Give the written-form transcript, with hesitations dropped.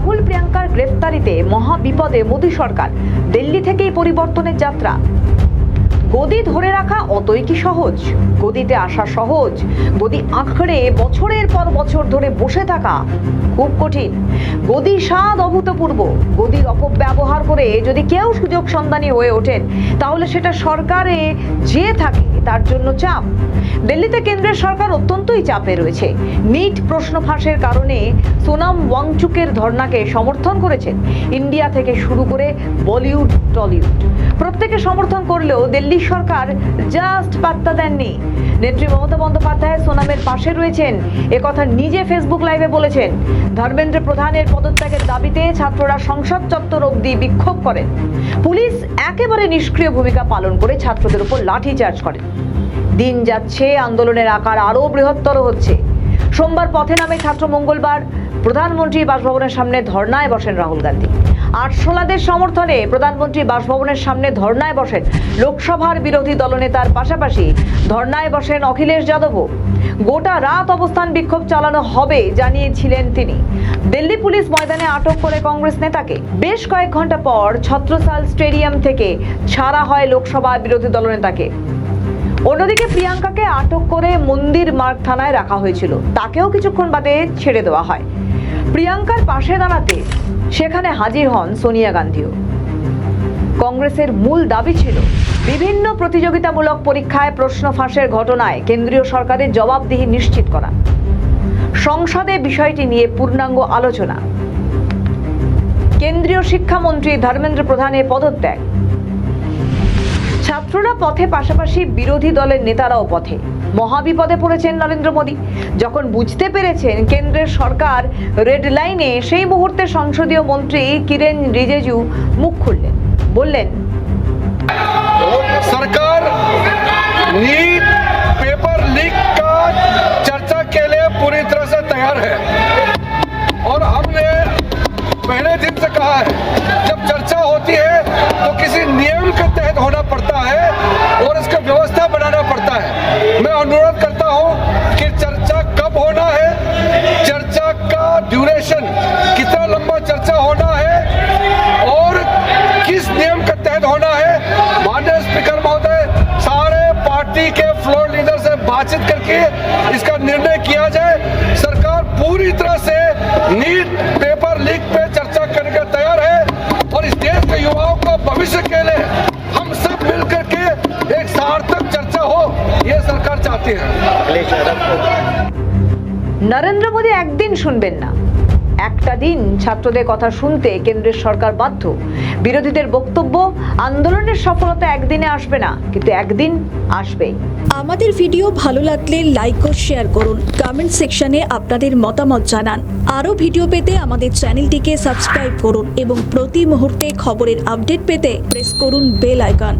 রাহুল প্রিয়াঙ্কার গ্রেফতারিতে মহা বিপদে মোদী সরকার। দিল্লি থেকেই পরিবর্তনের যাত্রা। গদি ধরে রাখা অতই কি সহজ? গদিতে আসা সহজ, গদি আঁকড়ে বছরের পর বছর ধরে বসে থাকা খুব কঠিন। গদির স্বাদ অভূতপূর্ব। গদির অপব্যবহার করে যদি কেউ সুযোগ সন্ধানী হয়ে ওঠেন, তাহলে সেটা সরকারে যে থাকে তার জন্য চাপ। দিল্লিতে কেন্দ্রের সরকার অত্যন্তই চাপে রয়েছে। নিট প্রশ্ন ফাঁসের কারণে সোনাম ওয়াংচুকের ধর্নাকে সমর্থন করেছেন ইন্ডিয়া থেকে শুরু করে বলিউড, টলিউড। প্রত্যেকে সমর্থন করলেও দিল্লি সরকার জাস্ট পাত্তা দেননি। নেত্রী মমতা বন্দ্যোপাধ্যায় সোনামের পাশে রয়েছেন, একথা নিজে ফেসবুক লাইভে বলেছেন। ধর্মেন্দ্র প্রধানের পদত্যাগের দাবিতে ছাত্ররা সংসদ চত্বর অবধি বিক্ষোভ করেন। পুলিশ একেবারে নিষ্ক্রিয় ভূমিকা পালন করে ছাত্রদের উপর লাঠিচার্জ করে। দিন যাচ্ছে, আন্দোলনের আকার আরও বৃহত্তর হচ্ছে। সোমবার পথে নামে ছাত্র। মঙ্গলবার প্রধানমন্ত্রী বাসভবনের সামনে ধর্নায় বসেন রাহুল গান্ধী। আটশোলাদের সমর্থনে প্রধানমন্ত্রী বাসভবনের সামনে ধর্নায় বসেন লোকসভার বিরোধী দলনেতার পাশাপাশি ধর্নায় বসেন অখিলেশ যাদবও। গোটা রাত অবস্থান বিক্ষোভ চালানো হবে জানিয়েছিলেন তিনি। দিল্লি পুলিশ ময়দানে আটক করে কংগ্রেস নেতাকে। বেশ কয়েক ঘন্টা পর ছত্রসাল স্টেডিয়াম থেকে ছাড়া হয় লোকসভা বিরোধী দলনেতাকে। অন্যদিকে প্রিয়াঙ্কাকে আটক করে মন্দির মার্গ থানায় রাখা হয়েছিল, তাকেও কিছুক্ষণ বাদে ছেড়ে দেওয়া হয়। প্রিয়াঙ্কার পাশে দাঁড়াতে সেখানে হাজির হন সোনিয়া গান্ধীও। কংগ্রেসের মূল দাবি ছিল বিভিন্ন প্রতিযোগিতামূলক পরীক্ষায় প্রশ্ন ফাঁসের ঘটনায় কেন্দ্রীয় সরকারের জবাবদিহি নিশ্চিত করা, সংসদে বিষয়টি নিয়ে পূর্ণাঙ্গ আলোচনা, কেন্দ্রীয় শিক্ষামন্ত্রী ধর্মেন্দ্র প্রধানের পদত্যাগ। ছাত্ররা পথে, পাশাপাশি বিরোধী দলের নেতারাও পথে। মহাবিপদে পড়েছেন নরেন্দ্র মোদী। যখন বুঝতে পেরেছেন কেন্দ্রের সরকার রেড লাইনে, সেই মুহূর্তে সংসদীয় মন্ত্রী কিরেন রিজিজু মুখ খুললেন, বললেন, सरकार नीट पेपर लीक का चर्चा के लिए पूरी तरह से तैयार है और हमने पहले दिन से कहा है जब चर्चा होती है तो किसी नियम के तहत होना पड़ता है और इसका व्यवस्था बनाना पड़ता है। मैं अनुरोध करता हूं कि चर्चा कब होना है, चर्चा का ड्यूरेशन कितना लंबा चर्चा होना है और किस नियम के तहत होना है। माननीय स्पीकर महोदय, सारे पार्टी के फ्लोर लीडर से बातचीत करके इसका निर्णय किया जाए। सरकार पूरी तरह से नीट पेपर लीक पे चर्चा करने के तैयार है और इस देश के युवाओं का भविष्य के लिए हम सब मिलकर के एक सार्थक चर्चा हो, ये सरकार चाहती है। নরেন্দ্র মোদী একদিন শুনবেন না। একটা দিন ছাত্রদের কথা শুনতে কেন্দ্রের সরকার বাধ্য। বিরোধীদের বক্তব্য, আন্দোলনের সফলতা একদিনে আসবে না, কিন্তু একদিন আসবেই। আমাদের ভিডিও ভালো লাগলে লাইক ও শেয়ার করুন, কমেন্ট সেকশনে আপনাদের মতামত জানান। আরও ভিডিও পেতে আমাদের চ্যানেলটিকে সাবস্ক্রাইব করুন এবং প্রতি মুহূর্তে খবরের আপডেট পেতে প্রেস করুন বেল আইকন।